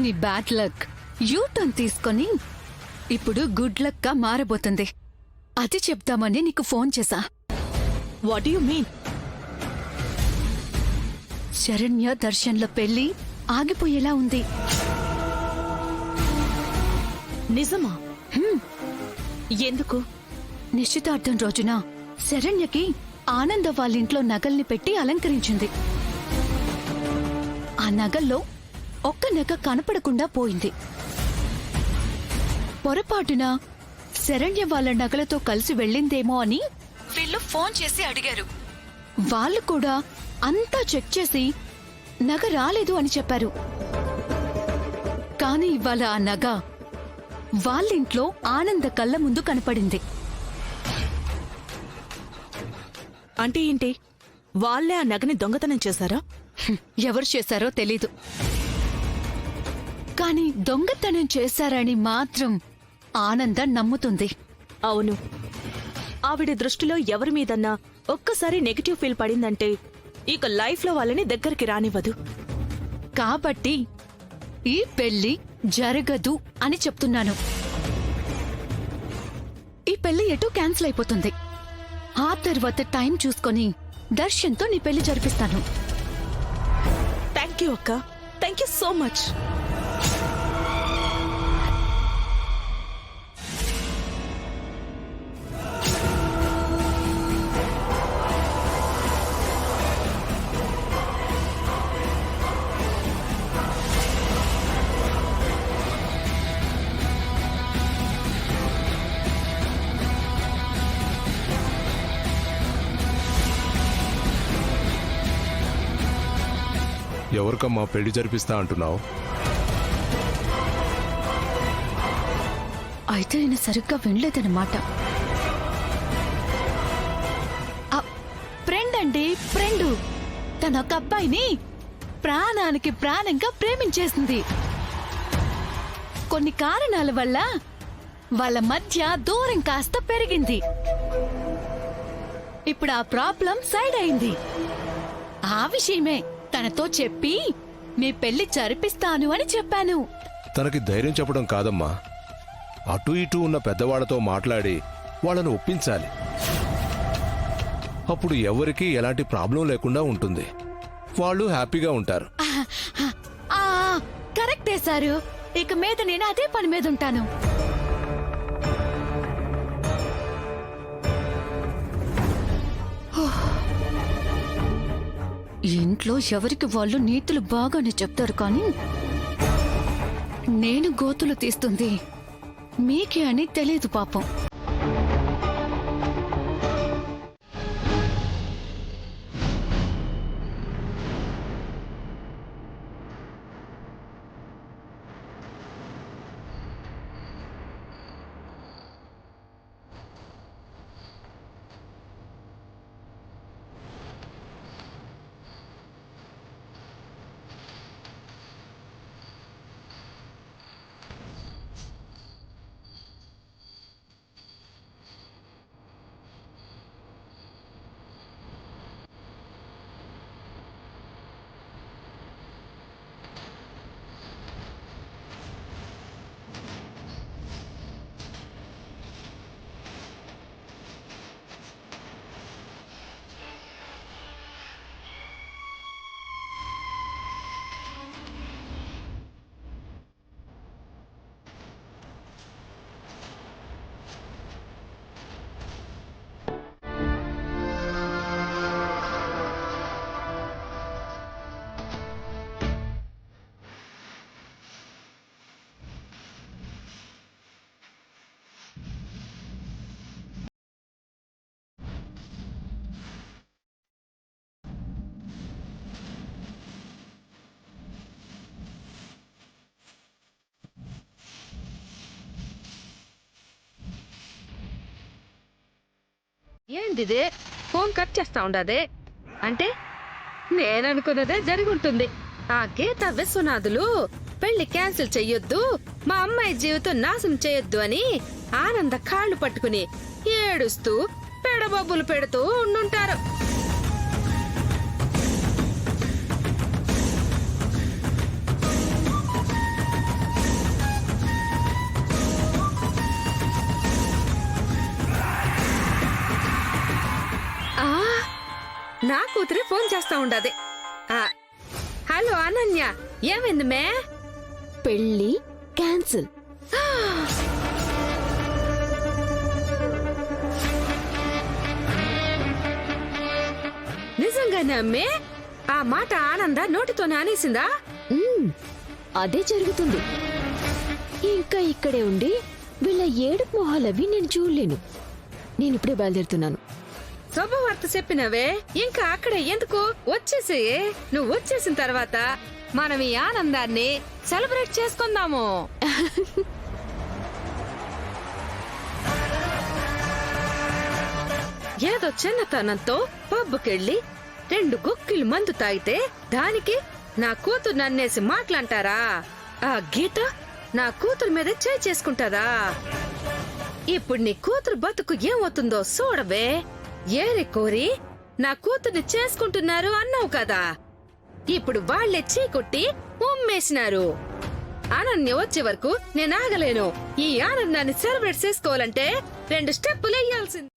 నీ bad luck U turn తీసుకొని ఇప్పుడు గుడ్ లక్ గా మారబోతుంది. అది చెప్దామని నీకు ఫోన్ చేశా. What you mean? శరణ్య దర్శన్ల పెళ్లి ఆగిపోయేలా ఉంది. నిజమా? ఎందుకు? నిశ్చితార్థం రోజున శరణ్యకి ఆనంద వాళ్ళింట్లో నగల్ని పెట్టి అలంకరించింది. ఆ నగల్లో ఒక్క నగ కనపడకుండా పోయింది. పొరపాటున శరణ్య వాళ్ళ నగలతో కలిసి వెళ్ళిందేమో అని వీళ్ళు ఫోన్ చేసి అడిగారు. వాళ్ళు కూడా అంతా చెక్ చేసి నగ రాలేదు అని చెప్పారు. కాని ఇవాళ ఆ నగ వాళ్ళింట్లో ఆనంద కళ్ళ ముందు కనపడింది. అంటే ఏంటి? వాళ్ళే ఆ నగని దొంగతనం చేశారా? ఎవరు చేశారో తెలీదు, కాని దొంగతనం చేశారని మాత్రం ఆనంద నమ్ముతుంది. అవును, ఆవిడ దృష్టిలో ఎవరి మీదన్నా ఒక్కసారి నెగటివ్ ఫీల్ పడిందంటే ఇక లైఫ్ లో వాళ్ళని దగ్గరికి రానివ్వదు. కాబట్టి ఈ పెళ్లి జరగదు అని చెప్తున్నాను. ఈ పెళ్లి ఎటూ క్యాన్సిల్ అయిపోతుంది. ఆ తర్వాత టైం చూసుకొని దర్శన్తో నీ పెళ్లి జరిపిస్తాను. థ్యాంక్ యూ అక్క, థ్యాంక్ యూ సో మచ్. ఎవరికమ్మా పెళ్లి జరిపిస్తా అంటున్నావు? అయితే ఆయన సరిగ్గా వినలేదన్నమాట. ఫ్రెండ్ అండి, ఫ్రెండ్. తన ఒక అబ్బాయిని ప్రాణానికి ప్రాణంగా ప్రేమించేసింది. కొన్ని కారణాల వల్ల వాళ్ళ మధ్య దూరం కాస్త పెరిగింది. ఇప్పుడు ఆ ప్రాబ్లం సైడ్ అయింది. ఆ విషయమే తనతో చెప్పి మీ పెళ్లి జరిపిస్తాను అని చెప్పాను. తనకి ధైర్యం చెప్పడం కాదమ్మా, అటు ఇటు ఉన్న పెద్దవాళ్లతో మాట్లాడి వాళ్ళను ఒప్పించాలి. అప్పుడు ఎవరికీ ఎలాంటి ప్రాబ్లం లేకుండా ఉంటుంది. వాళ్ళు హ్యాపీగా ఉంటారు. కరెక్టే సారు. ఇక మీద నేను అదే పని మీద ఉంటాను. ఇంట్లో ఎవరికి వాళ్ళు నీతులు బాగానే చెప్తారు, కానీ నేను గోతులు తీస్తుంది మీకే అని తెలీదు పాపం. ఏంటిదే ఫోన్ కట్ చేస్తా ఉండదే? అంటే నేననుకున్నదే జరిగి ఉంటుంది. ఆ గీత విశ్వనాథులు పెళ్లి క్యాన్సిల్ చెయ్యొద్దు, మా అమ్మాయి జీవితం నాశనం చేయొద్దు అని ఆనంద కాళ్ళు పట్టుకుని ఏడుస్తూ పెడబొబ్బులు పెడుతూ ఉండుంటారు. నా కూతురే ఫోన్ చేస్తా ఉండదే. ఆ, హలో అనన్య, ఏమైంది మే? పెళ్లి క్యాన్సిల్. నిజంగానే అమ్మే? ఆ మాట ఆనంద నోటితోనే అనేసిందా? అదే జరుగుతుంది. ఇంకా ఇక్కడే ఉండి వీళ్ళ ఏడుపు మొహాలవి నేను చూడలేను. నేను ఇప్పుడే బయలుదేరుతున్నాను. శుభవార్త చెప్పినవే, ఇంకా అక్కడ ఎందుకు? వచ్చేసి నువ్వు వచ్చేసిన తర్వాత మనం ఈ ఆనందాన్ని సెలబ్రేట్ చేసుకుందాము. ఏదో చిన్నతనంతో పబ్బుకెళ్ళి 2 గుక్కిలు మందు తాగితే దానికి నా కూతురు నన్నేసి మాట్లాంటారా? ఆ గీత నా కూతురు మీద చేయి చేసుకుంటారా? ఇప్పుడు నీ కూతురు బతుకు ఏమవుతుందో చూడవే. ఏరి కోరి నా కూతుర్ని చేసుకుంటున్నారు అన్నావు కదా, ఇప్పుడు వాళ్లే చీకొట్టి ఉమ్మేసినారు. ఆనంద్య వచ్చే వరకు నేను ఆగలేను. ఈ ఆనందాన్ని సెలబ్రేట్ చేసుకోవాలంటే 2 స్టెప్పులు వేయాల్సింది.